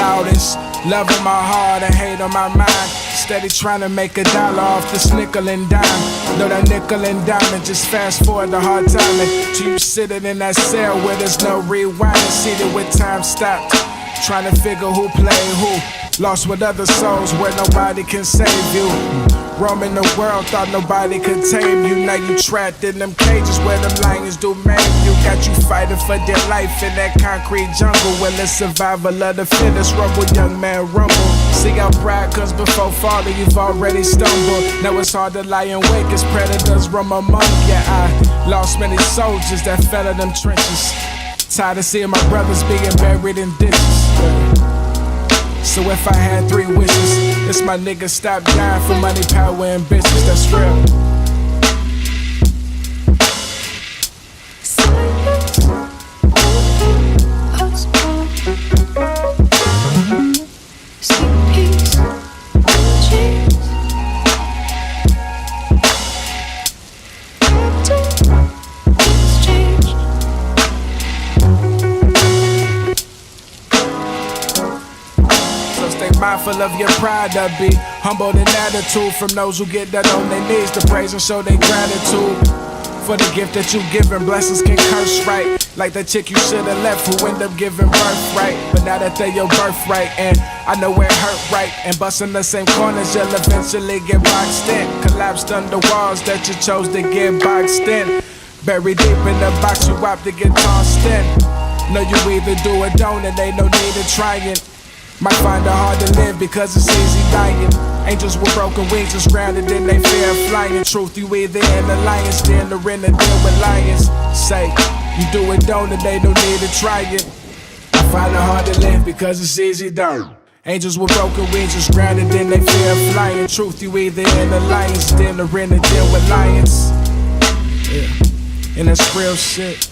loudest. Love in my heart and hate on my mind. Steady trying to make $1 off this nickel and dime. Know that nickel and dime, just fast forward the hard time. Till you sitting in that cell where there's no rewind. Seated with time stopped, trying to figure who played who. Lost with other souls where nobody can save you. Roaming the world, thought nobody could tame you. Now you trapped in them cages where them lions do maim you. Got you fighting for their life in that concrete jungle. Well, it's survival of the fittest. Rumble, young man, rumble. See how pride comes before falling, you've already stumbled. Now it's hard to lie awake as predators roam among you. I lost many soldiers that fell in them trenches. Tired of seeing my brothers being buried in ditches. So if I had 3 wishes, it's my nigga stop dying for money, power, and bitches. That's real. Mindful of your pride, to be humble in attitude from those who get that on their knees to praise and show their gratitude for the gift that you given. Blessings can curse, right? Like that chick you should've left who end up giving birth, right? But now that they're your birthright, and I know where it hurt, right? And busting the same corners, you'll eventually get boxed in. Collapsed under walls that you chose to get boxed in. Buried deep in the box you opt to get tossed in. Know you either do or don't, and ain't no need of trying. Might find it hard to live because it's easy dying. Angels with broken wings just grounded in they fear of flying. Truth, you either in the lions, then the in the deal with lions. Say, you do it, don't, and they no need to try it. I find it hard to live because it's easy dying. Angels with broken wings just grounded in they fear of flying. Truth, you either in the lions, then the in the deal with lions. Yeah, and that's real shit.